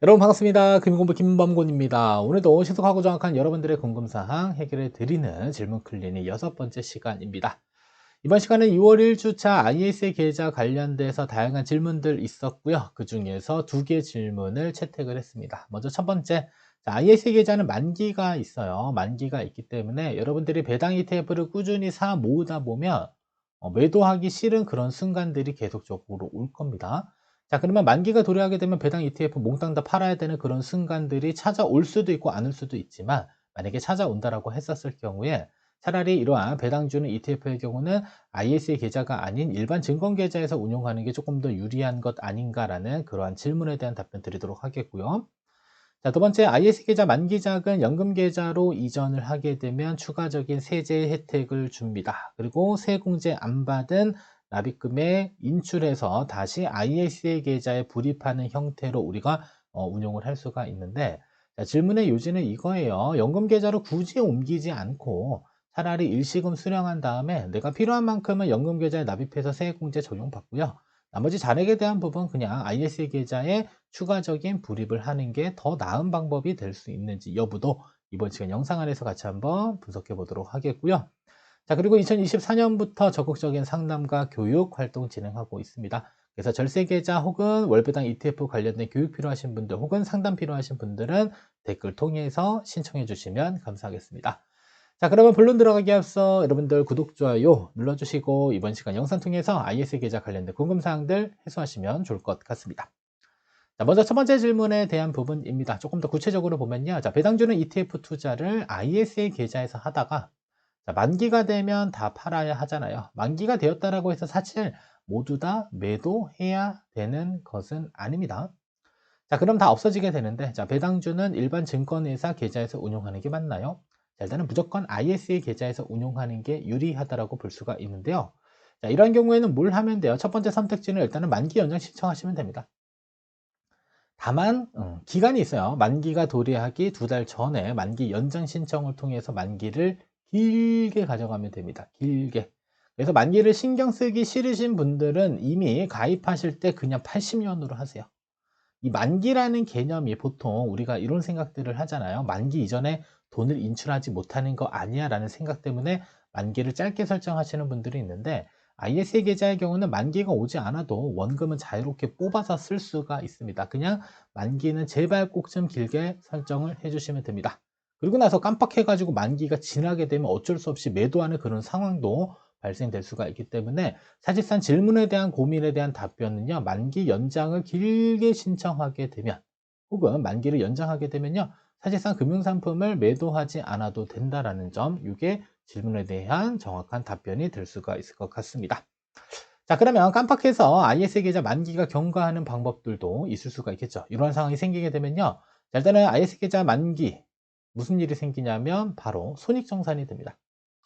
여러분 반갑습니다. 금융공부 김범곤입니다. 오늘도 신속하고 정확한 여러분들의 궁금사항 해결해 드리는 질문 클리닉 6번째 시간입니다. 이번 시간은 6월 1주차 ISA 계좌 관련돼서 다양한 질문들 있었고요. 그 중에서 2개 질문을 채택을 했습니다. 먼저 첫 번째, ISA 계좌는 만기가 있어요. 만기가 있기 때문에 여러분들이 배당 ETF를 꾸준히 사 모으다 보면 매도하기 싫은 그런 순간들이 계속적으로 올 겁니다. 자, 그러면 만기가 도래하게 되면 배당 ETF 몽땅 다 팔아야 되는 그런 순간들이 찾아올 수도 있고 안 올 수도 있지만, 만약에 찾아온다라고 했었을 경우에 차라리 이러한 배당 주는 ETF의 경우는 ISA 계좌가 아닌 일반 증권 계좌에서 운용하는 게 조금 더 유리한 것 아닌가라는 그러한 질문에 대한 답변 드리도록 하겠고요. 자, 두 번째, IS 계좌 만기작은 연금 계좌로 이전을 하게 되면 추가적인 세제 혜택을 줍니다. 그리고 세공제 안 받은 납입금에 인출해서 다시 ISA 계좌에 불입하는 형태로 우리가 운용을 할 수가 있는데, 자, 질문의 요지는 이거예요. 연금 계좌로 굳이 옮기지 않고 차라리 일시금 수령한 다음에 내가 필요한 만큼은 연금 계좌에 납입해서 세액공제 적용받고요. 나머지 잔액에 대한 부분 그냥 ISA 계좌에 추가적인 불입을 하는 게 더 나은 방법이 될 수 있는지 여부도 이번 시간 영상 안에서 같이 한번 분석해 보도록 하겠고요. 자, 그리고 2024년부터 적극적인 상담과 교육 활동 진행하고 있습니다. 그래서 절세계좌 혹은 월배당 ETF 관련된 교육 필요하신 분들 혹은 상담 필요하신 분들은 댓글 통해서 신청해 주시면 감사하겠습니다. 자, 그러면 본론 들어가기 앞서 여러분들 구독, 좋아요 눌러주시고 이번 시간 영상 통해서 IS 계좌 관련된 궁금사항들 해소하시면 좋을 것 같습니다. 자, 먼저 첫 번째 질문에 대한 부분입니다. 조금 더 구체적으로 보면요. 자, 배당주는 ETF 투자를 ISA 계좌에서 하다가 자, 만기가 되면 다 팔아야 하잖아요. 만기가 되었다라고 해서 사실 모두 다 매도해야 되는 것은 아닙니다. 자, 그럼 다 없어지게 되는데, 자, 배당주는 일반 증권회사 계좌에서 운용하는 게 맞나요? 자, 일단은 무조건 ISA 계좌에서 운용하는 게 유리하다라고 볼 수가 있는데요. 자, 이런 경우에는 뭘 하면 돼요? 첫 번째 선택지는 일단은 만기 연장 신청하시면 됩니다. 다만 기간이 있어요. 만기가 도래하기 2달 전에 만기 연장 신청을 통해서 만기를 길게 가져가면 됩니다. 길게. 그래서 만기를 신경 쓰기 싫으신 분들은 이미 가입하실 때 그냥 80년으로 하세요. 이 만기라는 개념이 보통 우리가 이런 생각들을 하잖아요. 만기 이전에 돈을 인출하지 못하는 거 아니야 라는 생각 때문에 만기를 짧게 설정하시는 분들이 있는데, ISA 계좌의 경우는 만기가 오지 않아도 원금은 자유롭게 뽑아서 쓸 수가 있습니다. 그냥 만기는 제발 꼭 좀 길게 설정을 해주시면 됩니다. 그리고 나서 깜빡해가지고 만기가 지나게 되면 어쩔 수 없이 매도하는 그런 상황도 발생될 수가 있기 때문에, 사실상 질문에 대한 고민에 대한 답변은요, 만기 연장을 길게 신청하게 되면 혹은 만기를 연장하게 되면요, 사실상 금융상품을 매도하지 않아도 된다라는 점, 이게 질문에 대한 정확한 답변이 될 수가 있을 것 같습니다. 자, 그러면 깜빡해서 IS 계좌 만기가 경과하는 방법들도 있을 수가 있겠죠. 이런 상황이 생기게 되면요, 자, 일단은 IS 계좌 만기 무슨 일이 생기냐면 바로 손익정산이 됩니다.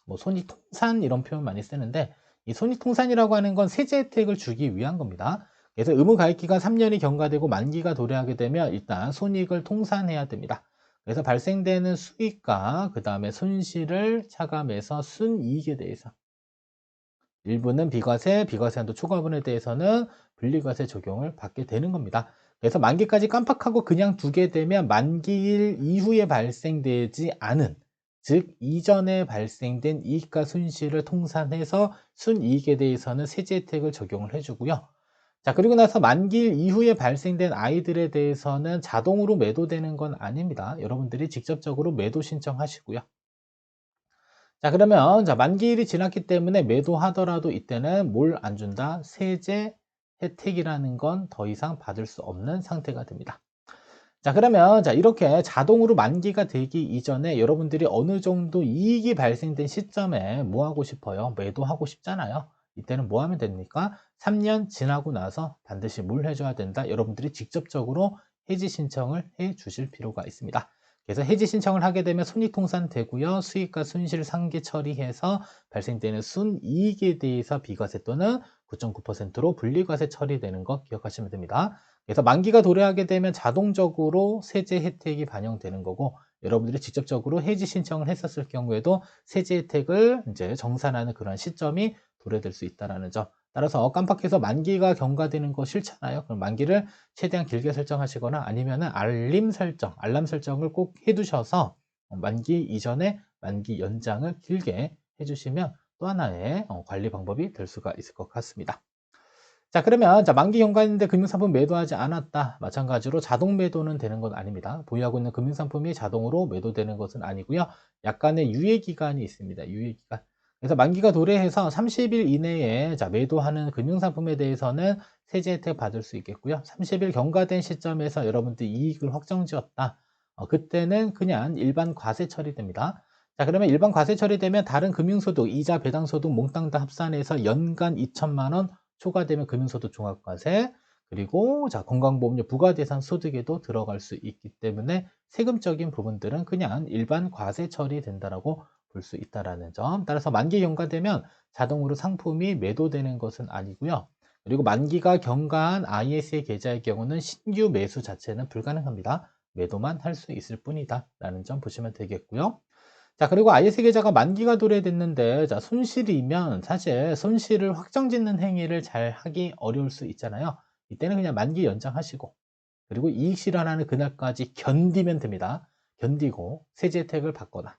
뭐 손익통산 이런 표현 많이 쓰는데, 이 손익통산이라고 하는 건 세제 혜택을 주기 위한 겁니다. 그래서 의무 가입 기간 3년이 경과되고 만기가 도래하게 되면 일단 손익을 통산해야 됩니다. 그래서 발생되는 수익과 그 다음에 손실을 차감해서 순이익에 대해서 일부는 비과세, 비과세 한도 초과분에 대해서는 분리과세 적용을 받게 되는 겁니다. 그래서 만기까지 깜빡하고 그냥 두게 되면 만기일 이후에 발생되지 않은, 즉 이전에 발생된 이익과 손실을 통산해서 순이익에 대해서는 세제 혜택을 적용을 해주고요. 자, 그리고 나서 만기일 이후에 발생된 아이들에 대해서는 자동으로 매도되는 건 아닙니다. 여러분들이 직접적으로 매도 신청하시고요. 자, 그러면 자, 만기일이 지났기 때문에 매도하더라도 이때는 뭘 안 준다? 세제 혜택이라는 건 더 이상 받을 수 없는 상태가 됩니다. 자, 그러면 자, 이렇게 자동으로 만기가 되기 이전에 여러분들이 어느 정도 이익이 발생된 시점에 뭐 하고 싶어요? 매도하고 싶잖아요. 이때는 뭐 하면 됩니까? 3년 지나고 나서 반드시 뭘 해줘야 된다? 여러분들이 직접적으로 해지 신청을 해 주실 필요가 있습니다. 그래서 해지 신청을 하게 되면 손익통산 되고요. 수익과 손실 상계 처리해서 발생되는 순이익에 대해서 비과세 또는 9.9%로 분리과세 처리되는 거 기억하시면 됩니다. 그래서 만기가 도래하게 되면 자동적으로 세제 혜택이 반영되는 거고, 여러분들이 직접적으로 해지 신청을 했었을 경우에도 세제 혜택을 이제 정산하는 그런 시점이 도래될 수 있다는 점, 따라서 깜빡해서 만기가 경과되는 거 싫잖아요. 그럼 만기를 최대한 길게 설정하시거나 아니면은 알람 설정을 꼭 해두셔서 만기 이전에 만기 연장을 길게 해주시면 또 하나의 관리 방법이 될 수가 있을 것 같습니다. 자, 그러면 만기 경과했는데 금융상품 매도하지 않았다. 마찬가지로 자동 매도는 되는 건 아닙니다. 보유하고 있는 금융상품이 자동으로 매도되는 것은 아니고요. 약간의 유예 기간이 있습니다. 유예 기간. 그래서 만기가 도래해서 30일 이내에 매도하는 금융상품에 대해서는 세제 혜택 받을 수 있겠고요. 30일 경과된 시점에서 여러분들이 이익을 확정지었다. 그때는 그냥 일반 과세 처리됩니다. 자, 그러면 일반 과세 처리되면 다른 금융소득, 이자, 배당소득 몽땅 다 합산해서 연간 2천만 원 초과되면 금융소득 종합과세, 그리고 건강보험료 부가대산 소득에도 들어갈 수 있기 때문에 세금적인 부분들은 그냥 일반 과세 처리된다라고 볼 수 있다라는 점. 따라서 만기 경과되면 자동으로 상품이 매도되는 것은 아니고요. 그리고 만기가 경과한 ISA 계좌의 경우는 신규 매수 자체는 불가능합니다. 매도만 할 수 있을 뿐이다 라는 점 보시면 되겠고요. 자, 그리고 IS 계좌가 만기가 도래됐는데, 손실이면 사실 손실을 확정짓는 행위를 잘 하기 어려울 수 있잖아요. 이때는 그냥 만기 연장하시고, 그리고 이익 실현하는 그날까지 견디면 됩니다. 견디고 세제 혜택을 받거나,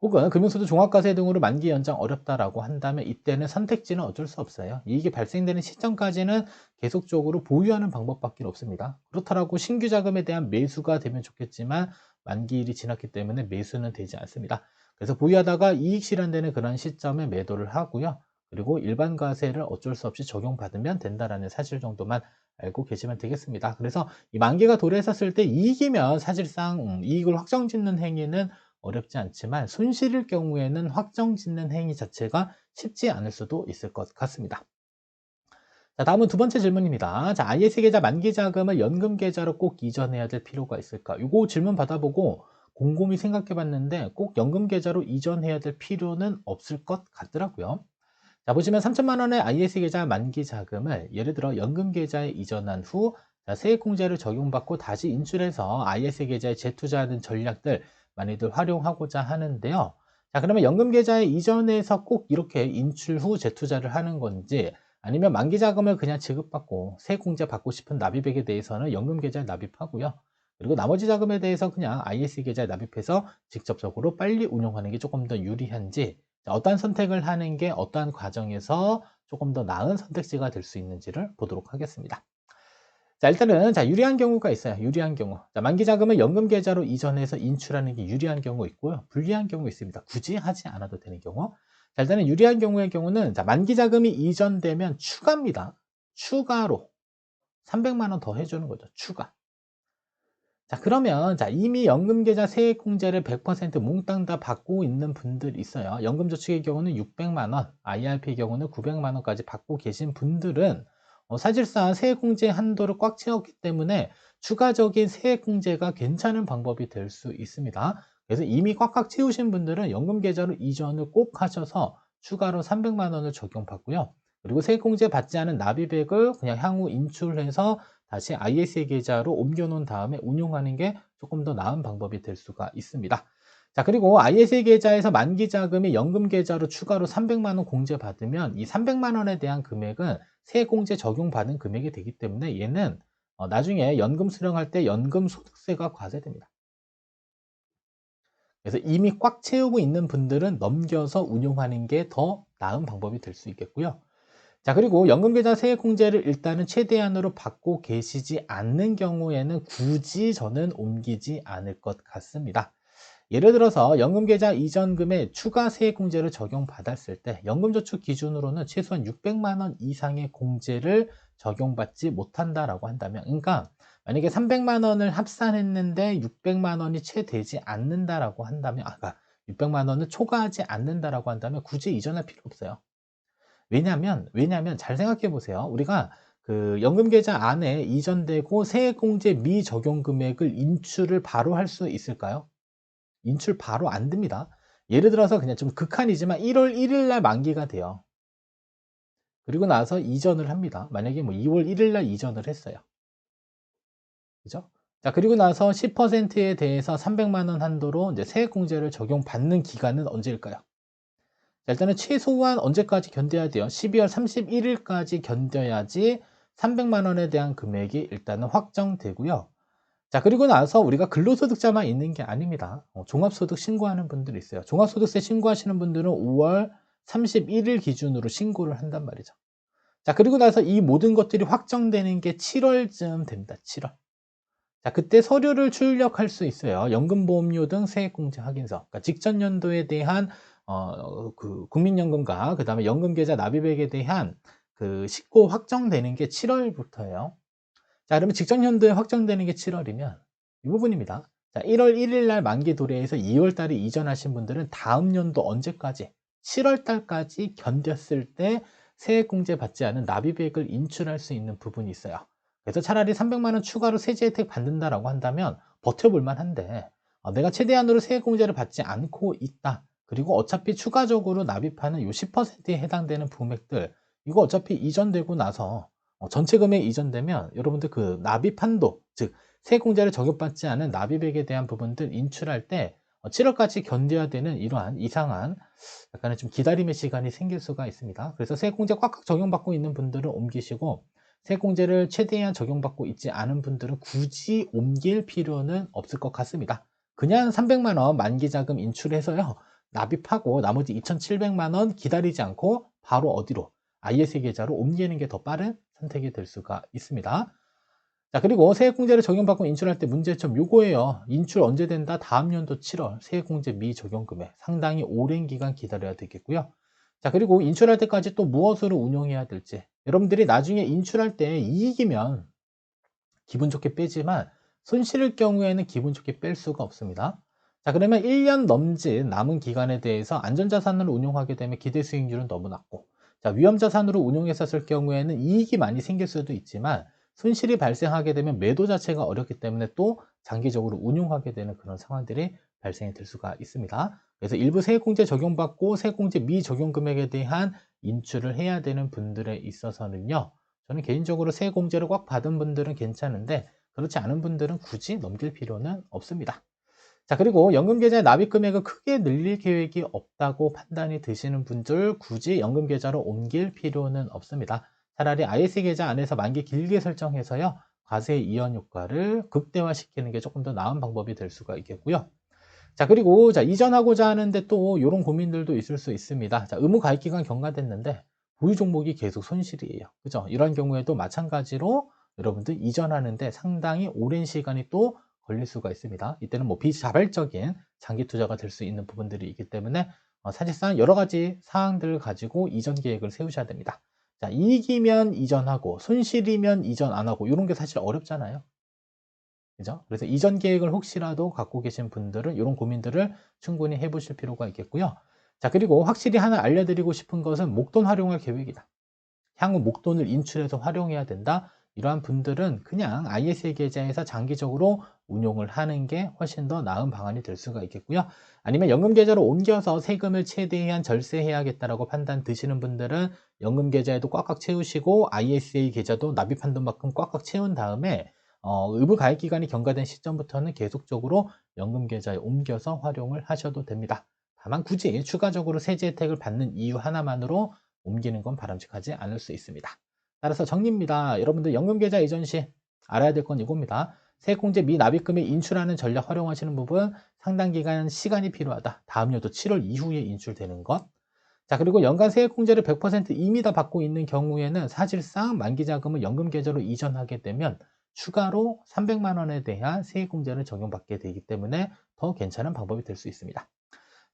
혹은 금융소득 종합과세 등으로 만기 연장 어렵다라고 한다면 이때는 선택지는 어쩔 수 없어요. 이익이 발생되는 시점까지는 계속적으로 보유하는 방법밖에 없습니다. 그렇다고 신규 자금에 대한 매수가 되면 좋겠지만 만기일이 지났기 때문에 매수는 되지 않습니다. 그래서 보유하다가 이익 실현되는 그런 시점에 매도를 하고요. 그리고 일반 과세를 어쩔 수 없이 적용받으면 된다라는 사실 정도만 알고 계시면 되겠습니다. 그래서 이 만기가 도래했었을 때 이익이면 사실상 이익을 확정짓는 행위는 어렵지 않지만 손실일 경우에는 확정짓는 행위 자체가 쉽지 않을 수도 있을 것 같습니다. 자, 다음은 두 번째 질문입니다. 자, IS 계좌 만기 자금을 연금 계좌로 꼭 이전해야 될 필요가 있을까? 이거 질문 받아보고 곰곰이 생각해 봤는데 꼭 연금 계좌로 이전해야 될 필요는 없을 것 같더라고요. 자, 보시면 3천만 원의 IS 계좌 만기 자금을 예를 들어 연금 계좌에 이전한 후 세액공제를 적용받고 다시 인출해서 IS 계좌에 재투자하는 전략들 많이들 활용하고자 하는데요. 자, 그러면 연금 계좌에 이전해서 꼭 이렇게 인출 후 재투자를 하는 건지 아니면 만기 자금을 그냥 지급받고 세액공제 받고 싶은 납입액에 대해서는 연금 계좌에 납입하고요. 그리고 나머지 자금에 대해서 그냥 IS 계좌에 납입해서 직접적으로 빨리 운용하는 게 조금 더 유리한지, 어떠한 선택을 하는 게 어떠한 과정에서 조금 더 나은 선택지가 될 수 있는지를 보도록 하겠습니다. 자, 일단은 유리한 경우가 있어요. 유리한 경우. 자, 만기 자금을 연금 계좌로 이전해서 인출하는 게 유리한 경우 있고요. 불리한 경우 있습니다. 굳이 하지 않아도 되는 경우. 자, 일단은 유리한 경우의 경우는 만기 자금이 이전되면 추가입니다. 추가로 300만 원 더 해주는 거죠. 추가. 자, 그러면 이미 연금계좌 세액공제를 100% 몽땅 다 받고 있는 분들 있어요. 연금저축의 경우는 600만 원, IRP의 경우는 900만 원까지 받고 계신 분들은 사실상 세액공제 한도를 꽉 채웠기 때문에 추가적인 세액공제가 괜찮은 방법이 될 수 있습니다. 그래서 이미 꽉꽉 채우신 분들은 연금계좌로 이전을 꼭 하셔서 추가로 300만 원을 적용받고요. 그리고 세액공제 받지 않은 납입액을 그냥 향후 인출해서 다시 ISA 계좌로 옮겨놓은 다음에 운용하는 게 조금 더 나은 방법이 될 수가 있습니다. 자, 그리고 ISA 계좌에서 만기 자금이 연금 계좌로 추가로 300만 원 공제받으면 이 300만 원에 대한 금액은 세액공제 적용받은 금액이 되기 때문에 얘는 나중에 연금 수령할 때 연금 소득세가 과세됩니다. 그래서 이미 꽉 채우고 있는 분들은 넘겨서 운용하는 게 더 나은 방법이 될 수 있겠고요. 자, 그리고 연금계좌 세액공제를 일단은 최대한으로 받고 계시지 않는 경우에는 굳이 저는 옮기지 않을 것 같습니다. 예를 들어서 연금계좌 이전금에 추가 세액공제를 적용받았을 때 연금저축 기준으로는 최소한 600만 원 이상의 공제를 적용받지 못한다라고 한다면, 그러니까 만약에 300만 원을 합산했는데 600만 원이 채 되지 않는다라고 한다면, 그러니까 600만 원을 초과하지 않는다라고 한다면 굳이 이전할 필요 없어요. 왜냐면 잘 생각해 보세요. 우리가 그 연금계좌 안에 이전되고 세액공제 미적용 금액을 인출을 바로 할 수 있을까요? 인출 바로 안 됩니다. 예를 들어서 그냥 좀 극한이지만 1월 1일 날 만기가 돼요. 그리고 나서 이전을 합니다. 만약에 뭐 2월 1일 날 이전을 했어요. 그죠? 자, 그리고 나서 10%에 대해서 300만 원 한도로 이제 세액공제를 적용받는 기간은 언제일까요? 자, 일단은 최소한 언제까지 견뎌야 돼요? 12월 31일까지 견뎌야지 300만 원에 대한 금액이 일단은 확정되고요. 자, 그리고 나서 우리가 근로소득자만 있는 게 아닙니다. 종합소득 신고하는 분들이 있어요. 종합소득세 신고하시는 분들은 5월 31일 기준으로 신고를 한단 말이죠. 자, 그리고 나서 이 모든 것들이 확정되는 게 7월쯤 됩니다. 7월. 자, 그때 서류를 출력할 수 있어요. 연금보험료 등 세액공제 확인서. 그러니까 직전 연도에 대한 그 국민연금과 그다음에 연금계좌 납입액에 대한 그 신고 확정되는 게 7월부터예요. 자, 그러면 직전 연도에 확정되는 게 7월이면 이 부분입니다. 자, 1월 1일 날 만기 도래해서 2월 달에 이전하신 분들은 다음 연도 언제까지? 7월 달까지 견뎠을 때 세액공제 받지 않은 납입액을 인출할 수 있는 부분이 있어요. 그래서 차라리 300만 원 추가로 세제 혜택 받는다라고 한다면 버텨볼 만한데 내가 최대한으로 세액공제를 받지 않고 있다. 그리고 어차피 추가적으로 납입하는 요 10%에 해당되는 금액들 이거 어차피 이전되고 나서 전체 금액이 이전되면 여러분들 그 납입 한도, 즉 세액공제를 적용받지 않은 납입액에 대한 부분들 인출할 때 7월까지 견뎌야 되는 이러한 이상한 약간의 좀 기다림의 시간이 생길 수가 있습니다. 그래서 세액공제 꽉꽉 적용받고 있는 분들은 옮기시고 세액공제를 최대한 적용받고 있지 않은 분들은 굳이 옮길 필요는 없을 것 같습니다. 그냥 300만 원 만기자금 인출해서요. 납입하고 나머지 2,700만 원 기다리지 않고 바로 어디로? ISA 계좌로 옮기는 게 더 빠른 선택이 될 수가 있습니다. 자, 그리고 세액공제를 적용받고 인출할 때 문제점 요거예요. 인출 언제 된다? 다음 연도 7월 세액공제 미적용 금액 상당히 오랜 기간 기다려야 되겠고요. 자, 그리고 인출할 때까지 또 무엇으로 운용해야 될지 여러분들이 나중에 인출할 때 이익이면 기분 좋게 빼지만 손실일 경우에는 기분 좋게 뺄 수가 없습니다. 자, 그러면 1년 넘진 남은 기간에 대해서 안전자산으로 운용하게 되면 기대 수익률은 너무 낮고 자, 위험자산으로 운용했었을 경우에는 이익이 많이 생길 수도 있지만 손실이 발생하게 되면 매도 자체가 어렵기 때문에 또 장기적으로 운용하게 되는 그런 상황들이 발생이 될 수가 있습니다. 그래서 일부 세액공제 적용받고 세액공제 미적용 금액에 대한 인출을 해야 되는 분들에 있어서는요. 저는 개인적으로 세액공제를 꽉 받은 분들은 괜찮은데 그렇지 않은 분들은 굳이 넘길 필요는 없습니다. 자, 그리고 연금계좌의 납입금액을 크게 늘릴 계획이 없다고 판단이 드시는 분들 굳이 연금계좌로 옮길 필요는 없습니다. 차라리 ISA 계좌 안에서 만기 길게 설정해서요. 과세 이연 효과를 극대화시키는 게 조금 더 나은 방법이 될 수가 있겠고요. 자, 그리고 자, 이전하고자 하는데 또 이런 고민들도 있을 수 있습니다. 자, 의무 가입 기간 경과됐는데 보유 종목이 계속 손실이에요. 그죠? 이런 경우에도 마찬가지로 여러분들 이전하는데 상당히 오랜 시간이 또 걸릴 수가 있습니다. 이때는 뭐 비자발적인 장기 투자가 될 수 있는 부분들이 있기 때문에 사실상 여러 가지 사항들을 가지고 이전 계획을 세우셔야 됩니다. 자, 이익이면 이전하고 손실이면 이전 안 하고 이런 게 사실 어렵잖아요. 그죠? 그래서 이전 계획을 혹시라도 갖고 계신 분들은 이런 고민들을 충분히 해보실 필요가 있겠고요. 자, 그리고 확실히 하나 알려드리고 싶은 것은 목돈 활용할 계획이다. 향후 목돈을 인출해서 활용해야 된다. 이러한 분들은 그냥 ISA 계좌에서 장기적으로 운용을 하는 게 훨씬 더 나은 방안이 될 수가 있겠고요. 아니면 연금 계좌로 옮겨서 세금을 최대한 절세해야겠다라고 판단 드시는 분들은 연금 계좌에도 꽉꽉 채우시고 ISA 계좌도 납입한 돈만큼 꽉꽉 채운 다음에 의무 가입 기간이 경과된 시점부터는 계속적으로 연금 계좌에 옮겨서 활용을 하셔도 됩니다. 다만 굳이 추가적으로 세제 혜택을 받는 이유 하나만으로 옮기는 건 바람직하지 않을 수 있습니다. 따라서 정리입니다. 여러분들 연금계좌 이전 시 알아야 될 건 이겁니다. 세액공제 미납입금액 인출하는 전략 활용하시는 부분 상당 기간 시간이 필요하다. 다음 연도 7월 이후에 인출되는 것. 자, 그리고 연간 세액공제를 100% 이미 다 받고 있는 경우에는 사실상 만기자금을 연금계좌로 이전하게 되면 추가로 300만 원에 대한 세액공제를 적용받게 되기 때문에 더 괜찮은 방법이 될 수 있습니다.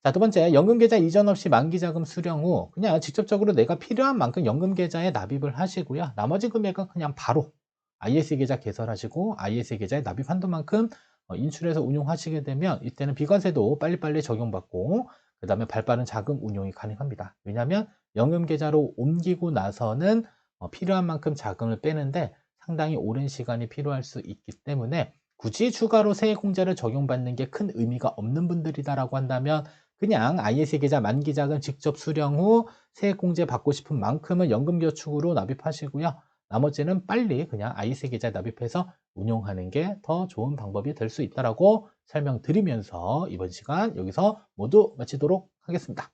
자, 두 번째, 연금계좌 이전 없이 만기자금 수령 후 그냥 직접적으로 내가 필요한 만큼 연금계좌에 납입을 하시고요. 나머지 금액은 그냥 바로 ISA 계좌 개설하시고 ISA 계좌에 납입 한도만큼 인출해서 운용하시게 되면 이때는 비과세도 빨리빨리 적용받고 그 다음에 발빠른 자금 운용이 가능합니다. 왜냐하면 연금계좌로 옮기고 나서는 필요한 만큼 자금을 빼는데 상당히 오랜 시간이 필요할 수 있기 때문에 굳이 추가로 세액공제를 적용받는 게 큰 의미가 없는 분들이다라고 한다면 그냥 ISA 계좌 만기자금 직접 수령 후 세액공제 받고 싶은 만큼은 연금저축으로 납입하시고요. 나머지는 빨리 그냥 ISA 계좌에 납입해서 운용하는 게 더 좋은 방법이 될 수 있다라고 설명드리면서 이번 시간 여기서 모두 마치도록 하겠습니다.